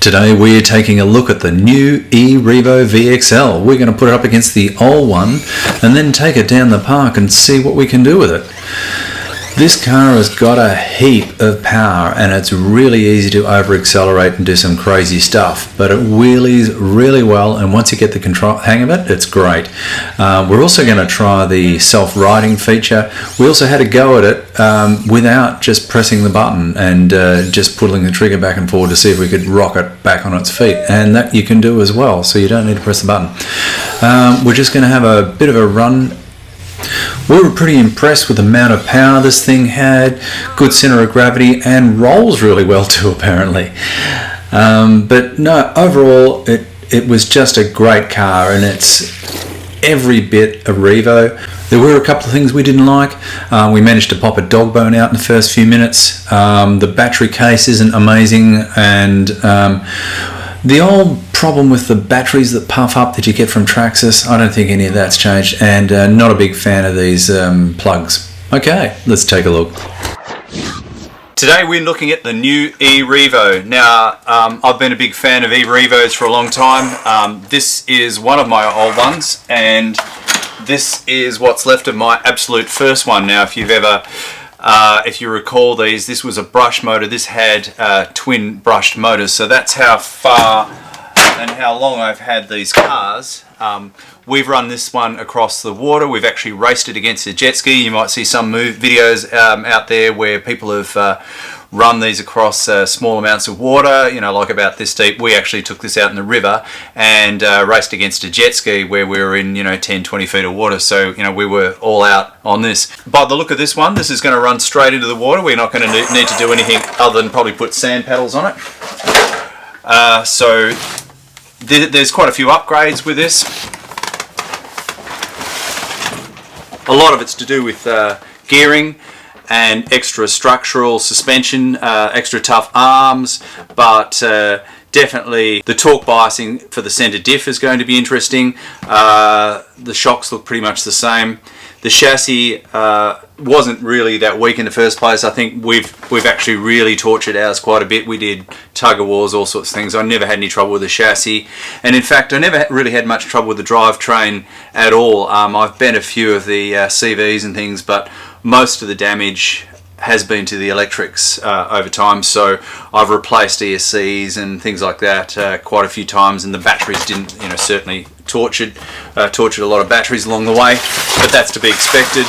Today we're taking a look at the new E-Revo VXL. We're going to put it up against the old one and then take it down the park and see what we can do with it. This car has got a heap of power and it's really easy to over accelerate and do some crazy stuff, but it wheelies really well, and once you get the hang of it, it's great. We're also going to try the self-riding feature. We also had a go at it without just pressing the button and just pulling the trigger back and forward to see if we could rock it back on its feet, and that you can do as well, so you don't need to press the button. We're just going to have a bit of a run. We were pretty impressed with the amount of power this thing had, good center of gravity, and rolls really well too apparently. But no, overall it was just a great car, and it's every bit a Revo. There were a couple of things we didn't like. We managed to pop a dog bone out in the first few minutes. The battery case isn't amazing, and the old problem with the batteries that puff up that you get from Traxxas, I don't think any of that's changed, and not a big fan of these plugs. Okay, let's take a look. Today we're looking at the new E-Revo. Now, I've been a big fan of E-Revos for a long time. This is one of my old ones, and this is what's left of my absolute first one. Now, if you've ever if you recall these, this was a brush motor. This had twin brushed motors, so that's how far and how long I've had these cars. We've run this one across the water. We've actually raced it against a jet ski. You might see some videos out there where people have run these across small amounts of water, you know, like about this deep. We actually took this out in the river and raced against a jet ski where we were in, 10-20 feet of water. So, we were all out on this. By the look of this one, this is going to run straight into the water. We're not going to need to do anything other than probably put sand paddles on it. So there's quite a few upgrades with this. A lot of it's to do with gearing and extra structural suspension, extra tough arms, but definitely the torque biasing for the center diff is going to be interesting. The shocks look pretty much the same. The chassis wasn't really that weak in the first place. I think we've actually really tortured ours quite a bit. We did tug of wars, all sorts of things. I never had any trouble with the chassis, and in fact I never really had much trouble with the drivetrain at all. I've bent a few of the CVs and things, but most of the damage has been to the electrics over time, so I've replaced ESCs and things like that quite a few times, and the batteries didn't, certainly tortured a lot of batteries along the way, but that's to be expected.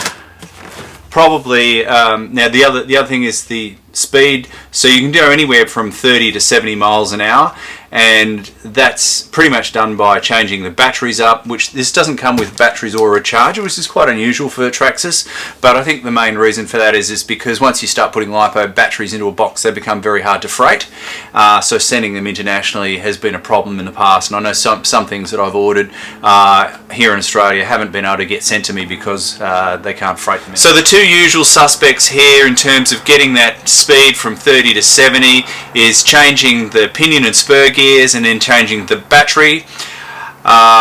Probably now the other thing is the speed, so you can go anywhere from 30 to 70 miles an hour, and that's pretty much done by changing the batteries up, which this doesn't come with batteries or a charger, which is quite unusual for Traxxas, but I think the main reason for that is because once you start putting LiPo batteries into a box, they become very hard to freight, so sending them internationally has been a problem in the past, and I know some things that I've ordered here in Australia haven't been able to get sent to me because they can't freight them in. So the two usual suspects here in terms of getting that speed from 30 to 70 is changing the pinion and spur gears, and then changing the battery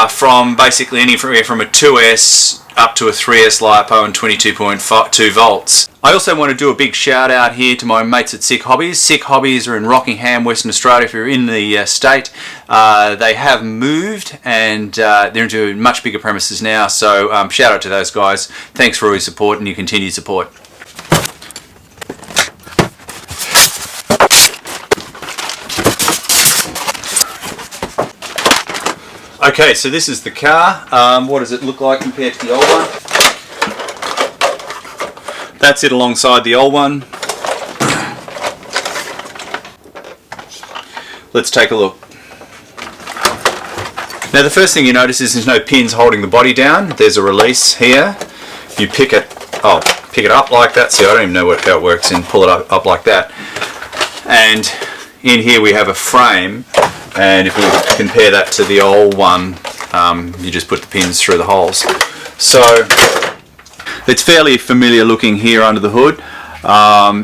from basically anywhere from a 2S up to a 3S LiPo and 22.2 volts. I also want to do a big shout out here to my mates at Sick Hobbies. Sick Hobbies are in Rockingham, Western Australia. If you're in the state, they have moved and they're into much bigger premises now, so shout out to those guys. Thanks for all your support and your continued support. Okay, so this is the car. What does it look like compared to the old one? That's it alongside the old one. Let's take a look. Now the first thing you notice is there's no pins holding the body down. There's a release here. You pick it up like that. See, I don't even know how it works, and pull it up like that. And in here we have a frame. And if we compare that to the old one, you just put the pins through the holes. So it's fairly familiar looking here under the hood,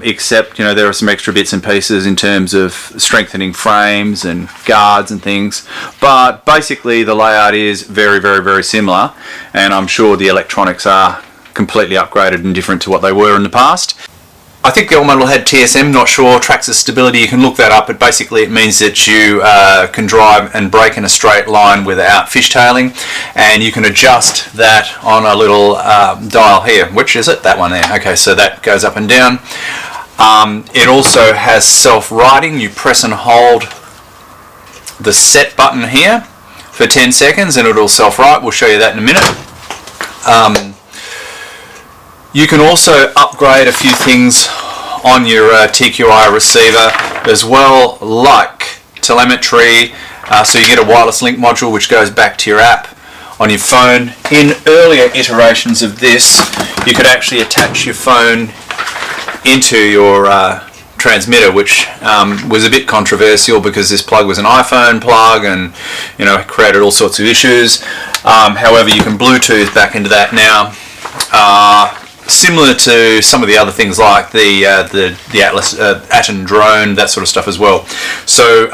except there are some extra bits and pieces in terms of strengthening frames and guards and things. But basically the layout is very, very, very similar, and I'm sure the electronics are completely upgraded and different to what they were in the past. I think the old model had TSM, not sure. Traxxas stability, you can look that up, but basically it means that you can drive and brake in a straight line without fishtailing, and you can adjust that on a little dial here. Which is it? That one there. Okay, so that goes up and down. It also has self-righting. You press and hold the set button here for 10 seconds and it'll self-right. We'll show you that in a minute. You can also upgrade a few things on your TQI receiver as well, like telemetry, so you get a wireless link module which goes back to your app on your phone. In earlier iterations of this, you could actually attach your phone into your transmitter, which was a bit controversial because this plug was an iPhone plug and it created all sorts of issues. However, you can Bluetooth back into that now. Similar to some of the other things like the Atlas Atom drone, that sort of stuff as well. So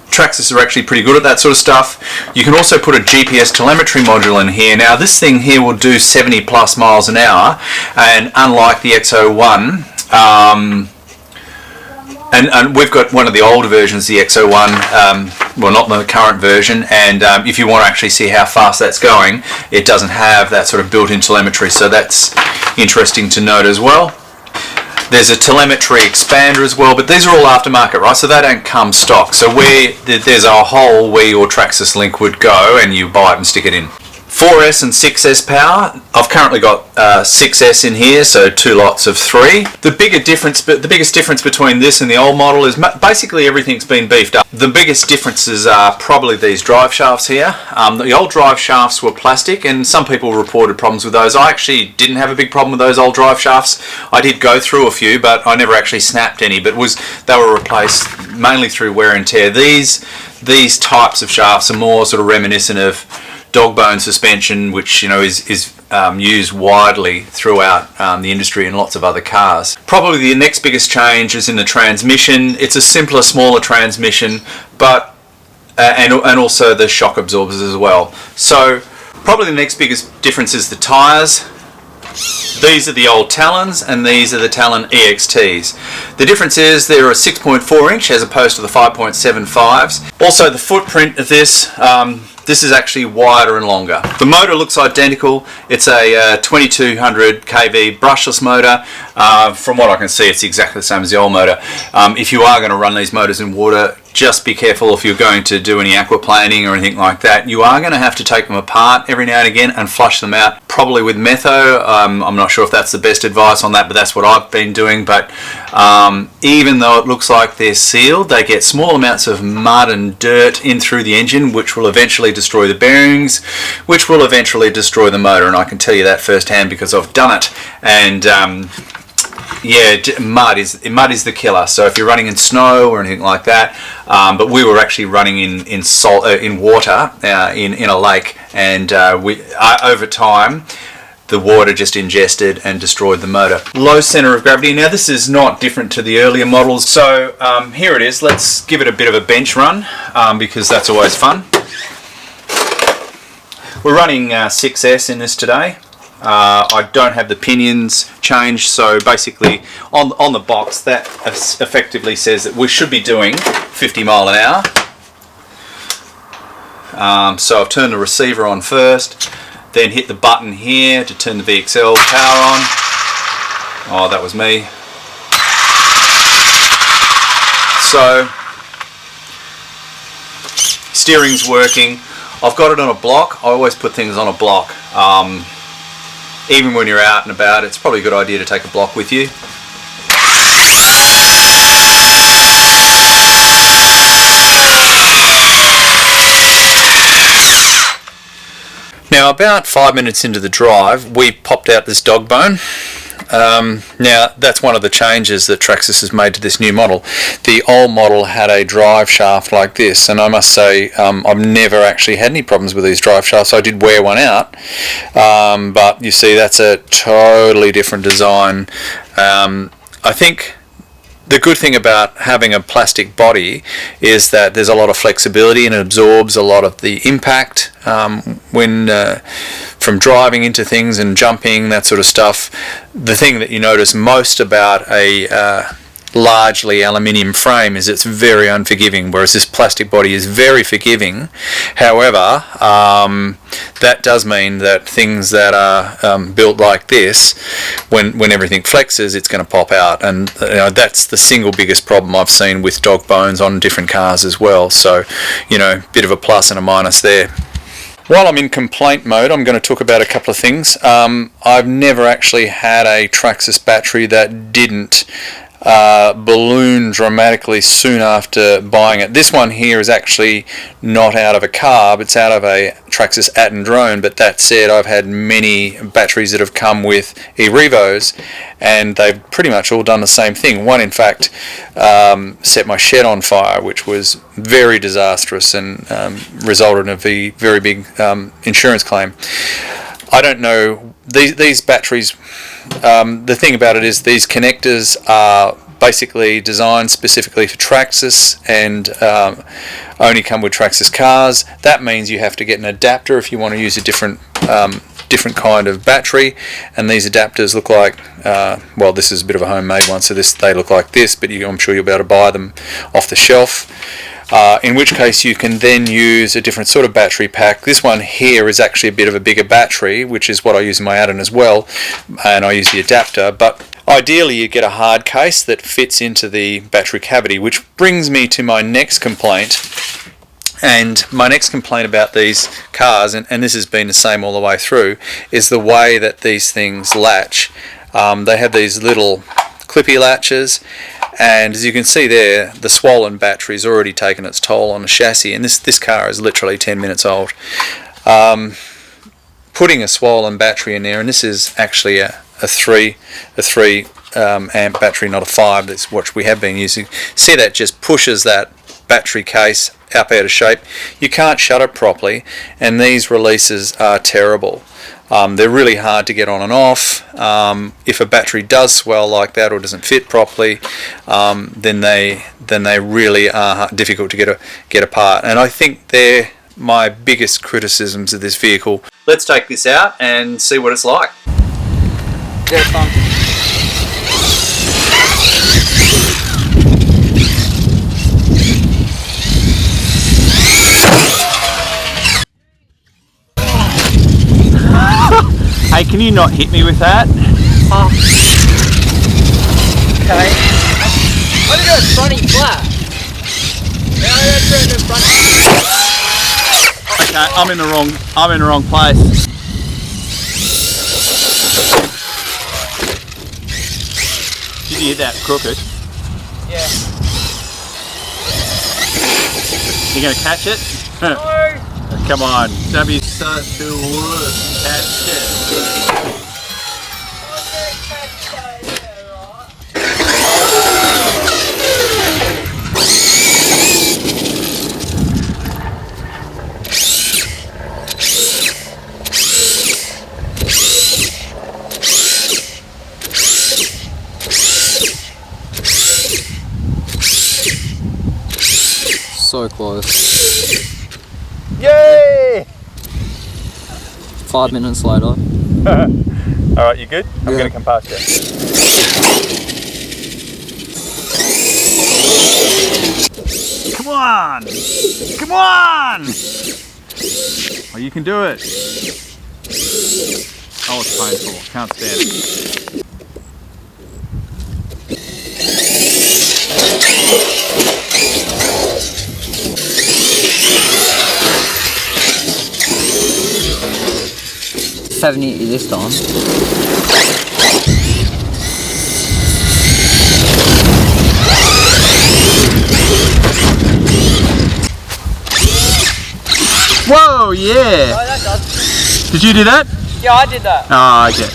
Traxxas are actually pretty good at that sort of stuff. You can also put a GPS telemetry module in here. Now this thing here will do 70 plus miles an hour, and unlike the X01, and we've got one of the older versions, the X01, well, not the current version, and if you want to actually see how fast that's going, it doesn't have that sort of built-in telemetry, so that's interesting to note as well. There's a telemetry expander as well, but these are all aftermarket, right? So they don't come stock. So there's a hole where your Traxxas link would go and you buy it and stick it in. 4S and 6S power. I've currently got 6S in here, so 2 lots of 3. The biggest difference between this and the old model is basically everything's been beefed up. The biggest differences are probably these drive shafts here. The old drive shafts were plastic, and some people reported problems with those. I actually didn't have a big problem with those old drive shafts. I did go through a few, but I never actually snapped any. But they were replaced mainly through wear and tear. These types of shafts are more sort of reminiscent of dog bone suspension, which is used widely throughout the industry and lots of other cars. Probably the next biggest change is in the transmission. It's a simpler, smaller transmission, but and also the shock absorbers as well. So probably the next biggest difference is the tyres. These are the old Talons and these are the Talon EXTs. The difference is they're a 6.4 inch as opposed to the 5.75s. Also the footprint of this, this is actually wider and longer. The motor looks identical. It's a 2200 kV brushless motor. From what I can see, it's exactly the same as the old motor. If you are going to run these motors in water, just be careful if you're going to do any aquaplaning or anything like that. You are going to have to take them apart every now and again and flush them out, probably with metho. I'm not sure if that's the best advice on that, but that's what I've been doing. But even though it looks like they're sealed, they get small amounts of mud and dirt in through the engine, which will eventually destroy the bearings, which will eventually destroy the motor. And I can tell you that firsthand because I've done it. And yeah, mud is the killer. So if you're running in snow or anything like that, but we were actually running in water in a lake, and over time the water just ingested and destroyed the motor. Low center of gravity. Now this is not different to the earlier models. So here it is. Let's give it a bit of a bench run because that's always fun. We're running 6S in this today. I don't have the pinions changed, so basically on the box that effectively says that we should be doing 50 mile an hour. So I've turned the receiver on first, then hit the button here to turn the VXL power on. Oh, that was me. So steering's working. I've got it on a block. I always put things on a block. Even when you're out and about, it's probably a good idea to take a block with you. Now about 5 minutes into the drive, we popped out this dog bone. Now that's one of the changes that Traxxas has made to this new model. The old model had a drive shaft like this, and I must say I've never actually had any problems with these drive shafts. I did wear one out, but you see that's a totally different design. I think the good thing about having a plastic body is that there's a lot of flexibility and it absorbs a lot of the impact from driving into things and jumping, that sort of stuff. The thing that you notice most about a largely aluminium frame is it's very unforgiving, whereas this plastic body is very forgiving. However, that does mean that things that are built like this, when everything flexes, it's going to pop out, and that's the single biggest problem I've seen with dog bones on different cars as well. So, bit of a plus and a minus there. While I'm in complaint mode, I'm going to talk about a couple of things. I've never actually had a Traxxas battery that didn't balloon dramatically soon after buying it. This one here is actually not out of a carb, it's out of a Traxxas Atom drone, but that said, I've had many batteries that have come with E-Revos, and they've pretty much all done the same thing. One, in fact, set my shed on fire, which was very disastrous and resulted in a very big insurance claim. I don't know, these batteries, the thing about it is these connectors are basically designed specifically for Traxxas and only come with Traxxas cars. That means you have to get an adapter if you want to use a different kind of battery, and these adapters look like, well, this is a bit of a homemade one, so they look like this, but I'm sure you'll be able to buy them off the shelf. In which case you can then use a different sort of battery pack. This one here is actually a bit of a bigger battery, which is what I use in my Atom as well, and I use the adapter. But ideally you get a hard case that fits into the battery cavity, which brings me to my next complaint. And my next complaint about these cars, and this has been the same all the way through, is the way that these things latch. They have these little clippy latches, and as you can see there, the swollen battery's already taken its toll on the chassis, and this car is literally 10 minutes old. Putting a swollen battery in there, and this is actually a 3 amp battery, not a 5, that's what we have been using. See, that just pushes that battery case up out of shape. You can't shut it properly, and these releases are terrible. They're really hard to get on and off. If a battery does swell like that or doesn't fit properly, then they really are difficult to get apart. And I think they're my biggest criticisms of this vehicle. Let's take this out and see what it's like. Get it fun. Hey, can you not hit me with that? Oh. Okay. What did it fronty flat? Okay, I'm in the wrong place. Did you hit that crooked? Yeah. You gonna catch it? No. Come on, don't be such a wood. Catch it. So close. Yay! 5 minutes later. Alright, you good? I'm gonna come past you. Come on! Come on! Oh, you can do it. Oh, it's painful. Can't stand it. This time. Whoa, yeah! Oh, that does. Did you do that? Yeah, I did that. Oh, okay.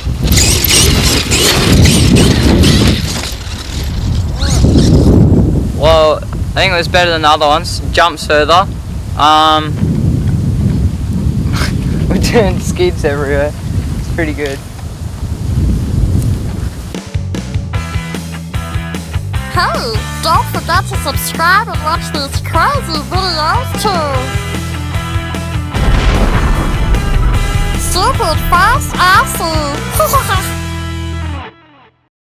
Well, I think it was better than the other ones. Jumps further. We're doing skids everywhere. It's pretty good. Hey, don't forget to subscribe and watch these crazy videos too. stupid fast RC.